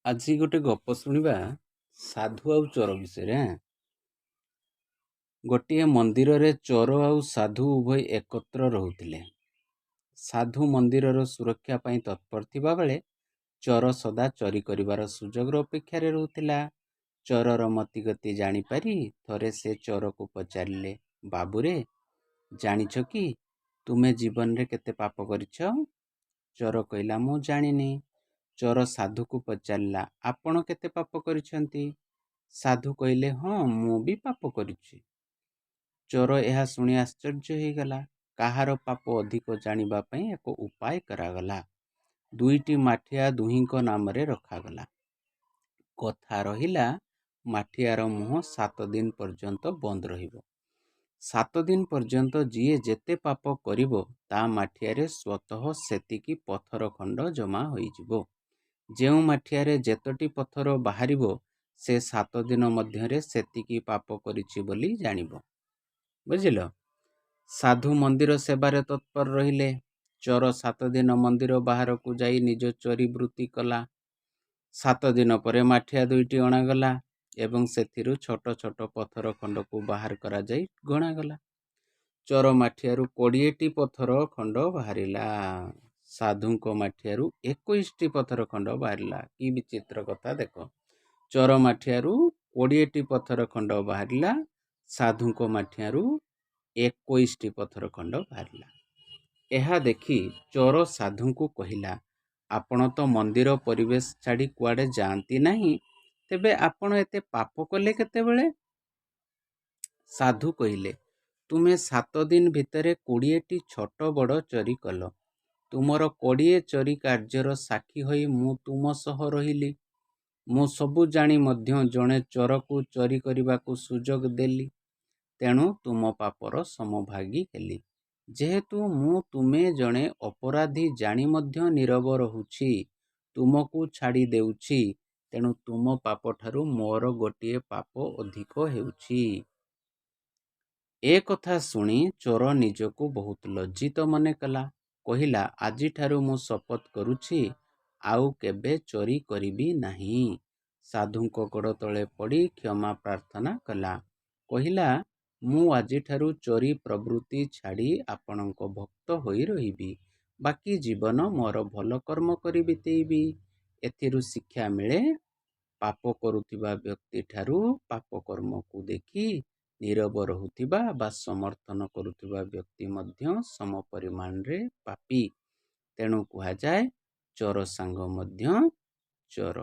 ଆଜି ଗୋଟେ ଗପ ଶୁଣିବା ସାଧୁ ଆଉ ଚୋର ବିଷୟରେ। ଗୋଟିଏ ମନ୍ଦିରରେ ଚୋର ଆଉ ସାଧୁ ଉଭୟ ଏକତ୍ର ରହୁଥିଲେ। ସାଧୁ ମନ୍ଦିରର ସୁରକ୍ଷା ପାଇଁ ତତ୍ପର ଥିବା ବେଳେ ଚୋର ସଦା ଚୋରି କରିବାର ସୁଯୋଗର ଅପେକ୍ଷାରେ ରହୁଥିଲା। ଚୋରର ମତିଗତି ଜାଣିପାରି ଥରେ ସେ ଚୋରକୁ ପଚାରିଲେ, ବାବୁରେ, ଜାଣିଛ କି ତୁମେ ଜୀବନରେ କେତେ ପାପ କରିଛ? ଚୋର କହିଲା, ମୁଁ ଜାଣିନି। ଚୋର ସାଧୁକୁ ପଚାରିଲା, ଆପଣ କେତେ ପାପ କରିଛନ୍ତି? ସାଧୁ କହିଲେ, ହଁ, ମୁଁ ବି ପାପ କରିଛି। ଚୋର ଏହା ଶୁଣି ଆଶ୍ଚର୍ଯ୍ୟ ହୋଇଗଲା। କାହାର ପାପ ଅଧିକ ଜାଣିବା ପାଇଁ ଏକ ଉପାୟ କରାଗଲା। ଦୁଇଟି ମାଠିଆ ଦୁହିଁଙ୍କ ନାମରେ ରଖାଗଲା। କଥା ରହିଲା, ମାଠିଆର ମୁହଁ 7 ଦିନ ପର୍ଯ୍ୟନ୍ତ ବନ୍ଦ ରହିବ। 7 ଦିନ ପର୍ଯ୍ୟନ୍ତ ଯିଏ ଯେତେ ପାପ କରିବ ତା ମାଠିଆରେ ସ୍ୱତଃ ସେତିକି ପଥର ଖଣ୍ଡ ଜମା ହୋଇଯିବ। ଯେଉଁ ମାଠିଆରେ ଯେତୋଟି ପଥର ବାହାରିବ ସେ 7 ଦିନ ମଧ୍ୟରେ ସେତିକି ପାପ କରିଛି ବୋଲି ଜାଣିବ। ବୁଝିଲ? ସାଧୁ ମନ୍ଦିର ସେବାରେ ତତ୍ପର ରହିଲେ। ଚୋର 7 ଦିନ ମନ୍ଦିର ବାହାରକୁ ଯାଇ ନିଜ ଚୋରି ବୃତ୍ତି କଲା। 7 ଦିନ ପରେ ମାଠିଆ ଦୁଇଟି ଅଣାଗଲା ଏବଂ ସେଥିରୁ ଛୋଟ ଛୋଟ ପଥର ଖଣ୍ଡକୁ ବାହାର କରାଯାଇ ଗଣାଗଲା। ଚୋର ମାଠିଆରୁ 20ଟି ପଥର ଖଣ୍ଡ ବାହାରିଲା। ସାଧୁଙ୍କ ମାଠିଆରୁ 21ଟି ପଥର ଖଣ୍ଡ ବାହାରିଲା। କି ବିଚିତ୍ର କଥା ଦେଖ। ଚୋର ମାଠିଆରୁ 20ଟି ପଥର ଖଣ୍ଡ ବାହାରିଲା, ସାଧୁଙ୍କ ମାଠିଆରୁ 21ଟି ପଥର ଖଣ୍ଡ ବାହାରିଲା। ଏହା ଦେଖି ଚୋର ସାଧୁଙ୍କୁ କହିଲା, ଆପଣ ତ ମନ୍ଦିର ପରିବେଶ ଛାଡ଼ି କୁଆଡ଼େ ଯାଆନ୍ତି ନାହିଁ, ତେବେ ଆପଣ ଏତେ ପାପ କଲେ କେତେବେଳେ? ସାଧୁ କହିଲେ, ତୁମେ 7 ଦିନ ଭିତରେ 20ଟି ଛୋଟ ବଡ଼ ଚୋରି କଲ। ତୁମର 20 ଚୋରି କାର୍ଯ୍ୟର ସାକ୍ଷୀ ହୋଇ ମୁଁ ତୁମ ସହ ରହିଲି। ମୁଁ ସବୁ ଜାଣି ମଧ୍ୟ ଜଣେ ଚୋରକୁ ଚୋରି କରିବାକୁ ସୁଯୋଗ ଦେଲି। ତେଣୁ ତୁମ ପାପର ସମଭାଗୀ ହେଲି। ଯେହେତୁ ମୁଁ ତୁମେ ଜଣେ ଅପରାଧୀ ଜାଣି ମଧ୍ୟ ନୀରବ ରହୁଛି, ତୁମକୁ ଛାଡ଼ି ଦେଉଛି, ତେଣୁ ତୁମ ପାପଠାରୁ ମୋର ଗୋଟିଏ ପାପ ଅଧିକ ହେଉଛି। ଏ କଥା ଶୁଣି ଚୋର ନିଜକୁ ବହୁତ ଲଜ୍ଜିତ ମନେ କଲା। କହିଲା, ଆଜିଠାରୁ ମୁଁ ଶପଥ କରୁଛି ଆଉ କେବେ ଚୋରି କରିବି ନାହିଁ। ସାଧୁଙ୍କ ଗୋଡ଼ ତଳେ ପଡ଼ି କ୍ଷମା ପ୍ରାର୍ଥନା କଲା। କହିଲା, ମୁଁ ଆଜିଠାରୁ ଚୋରି ପ୍ରବୃତ୍ତି ଛାଡ଼ି ଆପଣଙ୍କ ଭକ୍ତ ହୋଇ ରହିବି। ବାକି ଜୀବନ ମୋର ଭଲ କର୍ମ କରି ବିତେଇବି। ଏଥିରୁ ଶିକ୍ଷା ମିଳେ, ପାପ କରୁଥିବା ବ୍ୟକ୍ତିଠାରୁ ପାପ କର୍ମକୁ ଦେଖି ନୀରବ ରହୁଥିବା ବା ସମର୍ଥନ କରୁଥିବା ବ୍ୟକ୍ତି ମଧ୍ୟ ସମ ପରିମାଣରେ ପାପୀ। ତେଣୁ କୁହାଯାଏ, ଚୋର ସାଙ୍ଗ ମଧ୍ୟ ଚୋର।